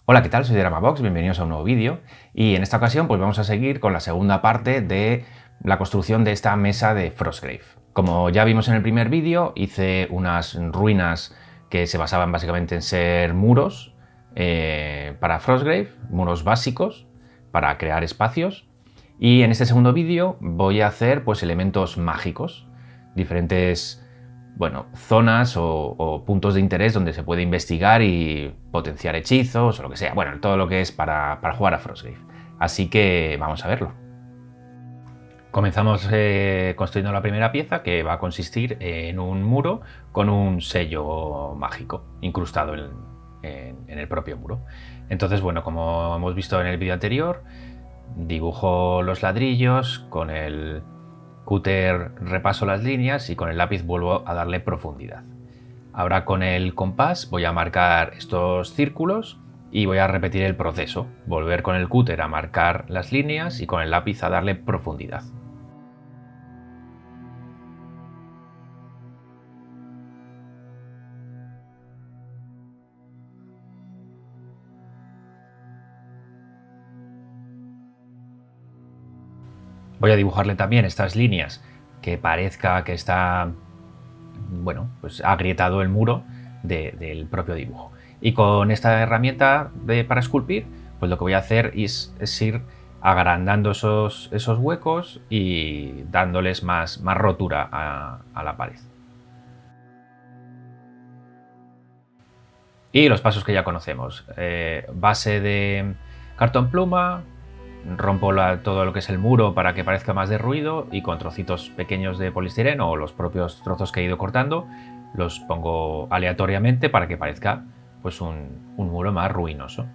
Hola, ¿qué tal? Soy Dramabox, bienvenidos a un nuevo vídeo y en esta ocasión pues vamos a seguir con la segunda parte de la construcción de esta mesa de Frostgrave. Como ya vimos en el primer vídeo, hice unas ruinas que se basaban básicamente en ser muros para Frostgrave, muros básicos para crear espacios, y en este segundo vídeo voy a hacer pues elementos mágicos, diferentes zonas o puntos de interés donde se puede investigar y potenciar hechizos o lo que sea. Bueno, todo lo que es para jugar a Frostgrave. Así que vamos a verlo. Comenzamos construyendo la primera pieza, que va a consistir en un muro con un sello mágico incrustado en el propio muro. Entonces, bueno, como hemos visto en el vídeo anterior, dibujo los ladrillos, con el cúter repaso las líneas y con el lápiz vuelvo a darle profundidad. Ahora con el compás voy a marcar estos círculos y voy a repetir el proceso, volver con el cúter a marcar las líneas y con el lápiz a darle profundidad. Voy a dibujarle también estas líneas que parezca que está, pues agrietado el muro del propio dibujo. Y con esta herramienta para esculpir, pues lo que voy a hacer es ir agrandando esos huecos y dándoles más rotura a la pared. Y los pasos que ya conocemos. Base de cartón pluma, rompo todo lo que es el muro para que parezca más derruido y con trocitos pequeños de polistireno o los propios trozos que he ido cortando los pongo aleatoriamente para que parezca pues un muro más ruinoso.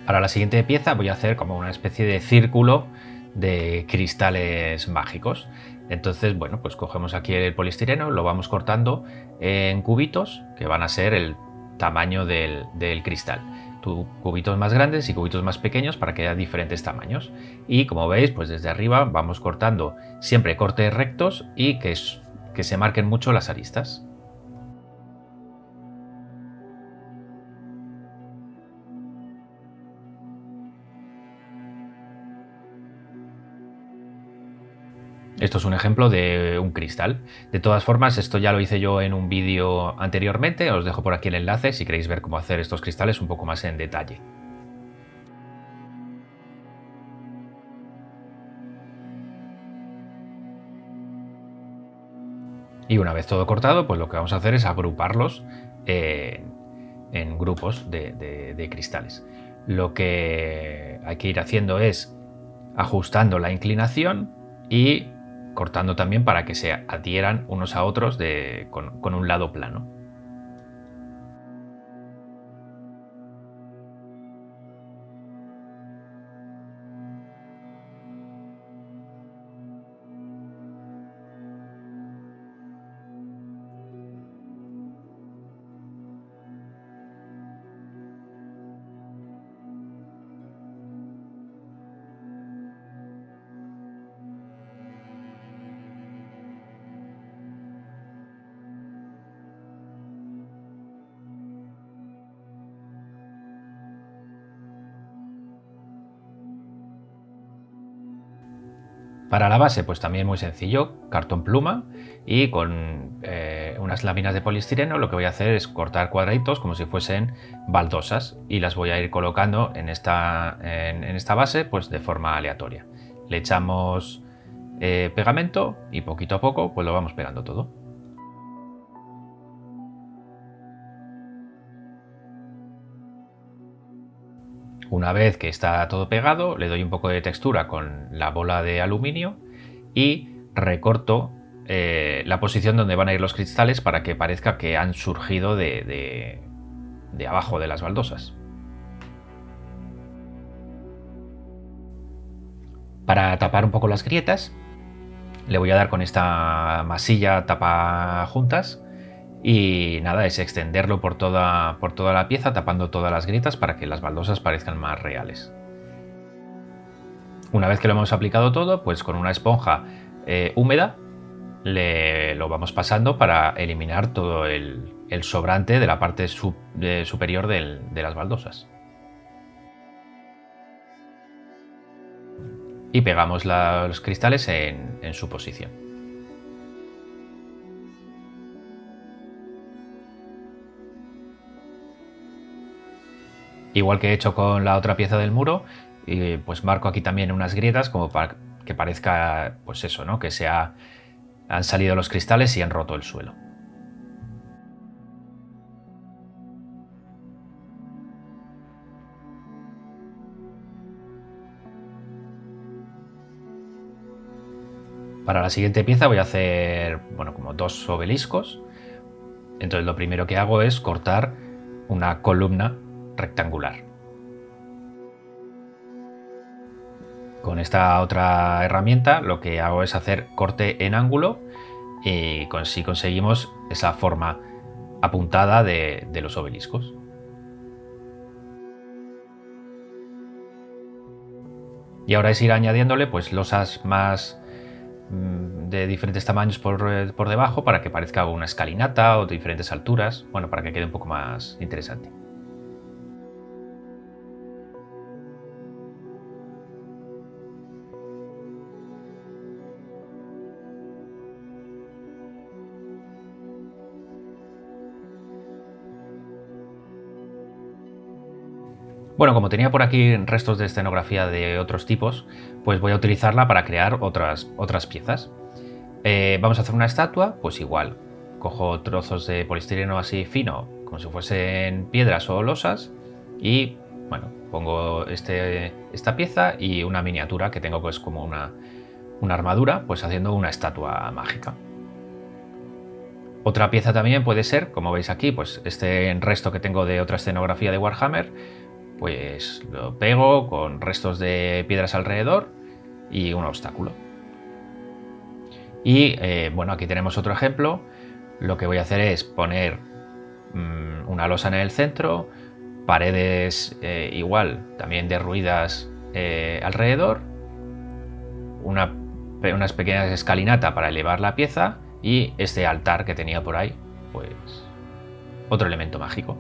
Para la siguiente pieza voy a hacer como una especie de círculo de cristales mágicos. Entonces, bueno, pues cogemos aquí el polistireno, lo vamos cortando en cubitos que van a ser el tamaño del cristal. Cubitos más grandes y cubitos más pequeños para que haya diferentes tamaños. Y como veis, pues desde arriba vamos cortando siempre cortes rectos y que se marquen mucho las aristas. Esto es un ejemplo de un cristal. De todas formas, esto ya lo hice yo en un vídeo anteriormente, os dejo por aquí el enlace si queréis ver cómo hacer estos cristales un poco más en detalle. Y una vez todo cortado, pues lo que vamos a hacer es agruparlos en grupos de cristales. Lo que hay que ir haciendo es ajustando la inclinación y cortando también para que se adhieran unos a otros con un lado plano. Para la base, pues también muy sencillo, cartón pluma y con unas láminas de polistireno lo que voy a hacer es cortar cuadraditos como si fuesen baldosas y las voy a ir colocando en esta base pues de forma aleatoria. Le echamos pegamento y poquito a poco pues lo vamos pegando todo. Una vez que está todo pegado, le doy un poco de textura con la bola de aluminio y recorto la posición donde van a ir los cristales para que parezca que han surgido de abajo de las baldosas. Para tapar un poco las grietas, le voy a dar con esta masilla tapa juntas y nada, es extenderlo por toda la pieza tapando todas las grietas para que las baldosas parezcan más reales. Una vez que lo hemos aplicado todo, pues con una esponja húmeda lo vamos pasando para eliminar todo el sobrante de la parte superior de las baldosas. Y pegamos los cristales en su posición. Igual que he hecho con la otra pieza del muro, pues marco aquí también unas grietas como para que parezca, pues eso, ¿no? Que han salido los cristales y han roto el suelo. Para la siguiente pieza voy a hacer, bueno, como 2 obeliscos. Entonces lo primero que hago es cortar una columna rectangular. Con esta otra herramienta lo que hago es hacer corte en ángulo y si conseguimos esa forma apuntada de los obeliscos. Y ahora es ir añadiéndole pues losas más de diferentes tamaños por debajo para que parezca una escalinata o de diferentes alturas, bueno, para que quede un poco más interesante. Bueno, como tenía por aquí restos de escenografía de otros tipos, pues voy a utilizarla para crear otras piezas. Vamos a hacer una estatua, pues igual, cojo trozos de poliestireno así fino, como si fuesen piedras o losas, y bueno, pongo esta pieza y una miniatura que tengo pues como una armadura, pues haciendo una estatua mágica. Otra pieza también puede ser, como veis aquí, pues este resto que tengo de otra escenografía de Warhammer, pues lo pego con restos de piedras alrededor y un obstáculo. Y bueno, aquí tenemos otro ejemplo. Lo que voy a hacer es poner una losa en el centro, paredes igual, también derruidas alrededor, unas pequeñas escalinata para elevar la pieza y este altar que tenía por ahí, pues otro elemento mágico.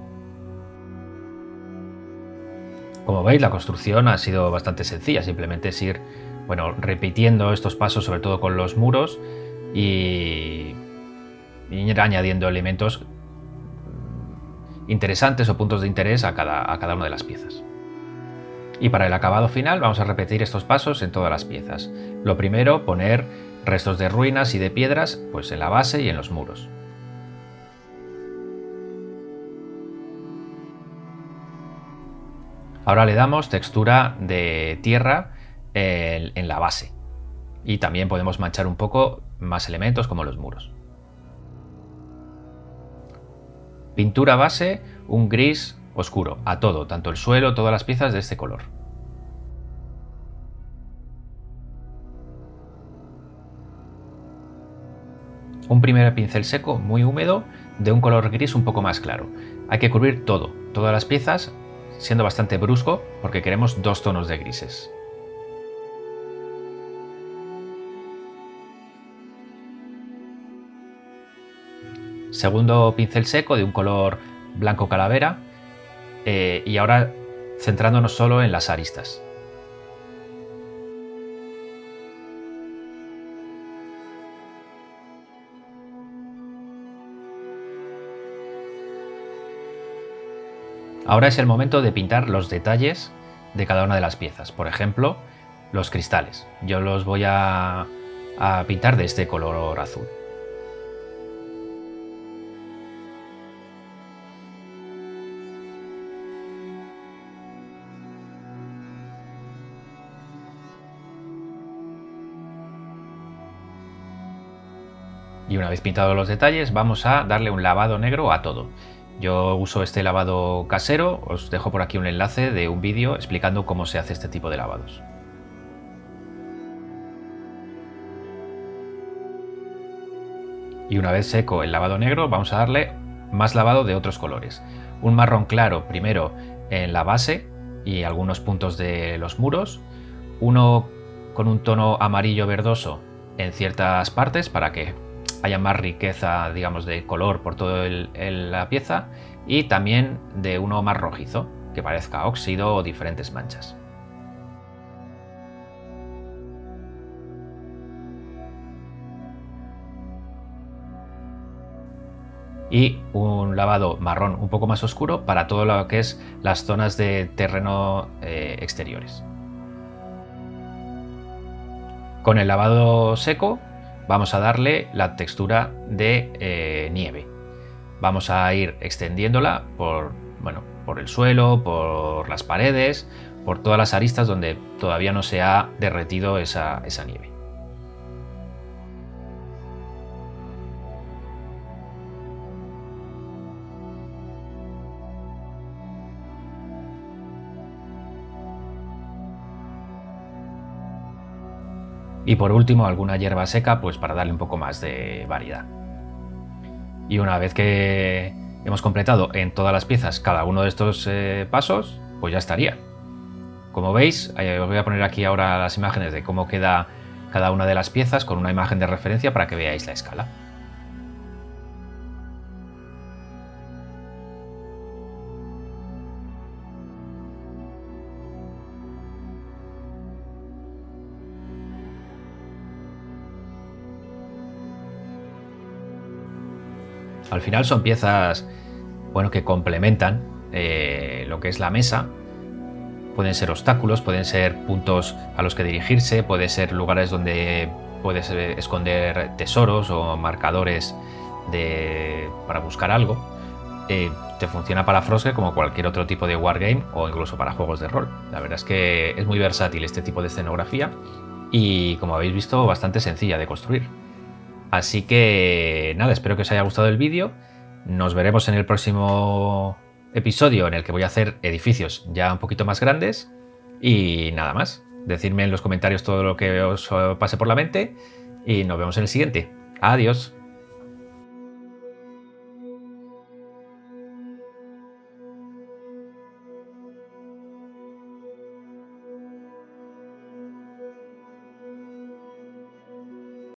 Como veis, la construcción ha sido bastante sencilla, simplemente es ir, bueno, repitiendo estos pasos, sobre todo con los muros, y ir añadiendo elementos interesantes o puntos de interés a cada una de las piezas. Y para el acabado final vamos a repetir estos pasos en todas las piezas. Lo primero, poner restos de ruinas y de piedras pues en la base y en los muros. Ahora le damos textura de tierra en la base y también podemos manchar un poco más elementos como los muros. Pintura base, un gris oscuro a todo, tanto el suelo, todas las piezas de este color. Un primer pincel seco muy húmedo de un color gris un poco más claro. Hay que cubrir todas las piezas, siendo bastante brusco porque queremos 2 tonos de grises. Segundo pincel seco de un color blanco calavera y ahora centrándonos solo en las aristas. Ahora es el momento de pintar los detalles de cada una de las piezas. Por ejemplo, los cristales. Yo los voy a pintar de este color azul. Y una vez pintados los detalles, vamos a darle un lavado negro a todo. Yo uso este lavado casero, os dejo por aquí un enlace de un vídeo explicando cómo se hace este tipo de lavados. Y una vez seco el lavado negro, vamos a darle más lavado de otros colores. Un marrón claro primero en la base y algunos puntos de los muros, uno con un tono amarillo verdoso en ciertas partes para que haya más riqueza, digamos, de color por toda la pieza, y también de uno más rojizo, que parezca óxido o diferentes manchas. Y un lavado marrón un poco más oscuro para todo lo que es las zonas de terreno exteriores. Con el lavado seco vamos a darle la textura de nieve. Vamos a ir extendiéndola por el suelo, por las paredes, por todas las aristas donde todavía no se ha derretido esa nieve. Y por último, alguna hierba seca, pues para darle un poco más de variedad. Y una vez que hemos completado en todas las piezas cada uno de estos pasos, pues ya estaría. Como veis, os voy a poner aquí ahora las imágenes de cómo queda cada una de las piezas con una imagen de referencia para que veáis la escala. Al final son piezas, bueno, que complementan lo que es la mesa. Pueden ser obstáculos, pueden ser puntos a los que dirigirse, pueden ser lugares donde puedes esconder tesoros o marcadores para buscar algo. Te funciona para Frostgrave como cualquier otro tipo de wargame o incluso para juegos de rol. La verdad es que es muy versátil este tipo de escenografía y, como habéis visto, bastante sencilla de construir. Así que nada, espero que os haya gustado el vídeo. Nos veremos en el próximo episodio, en el que voy a hacer edificios ya un poquito más grandes. Y nada más, decidme en los comentarios todo lo que os pase por la mente y nos vemos en el siguiente. Adiós.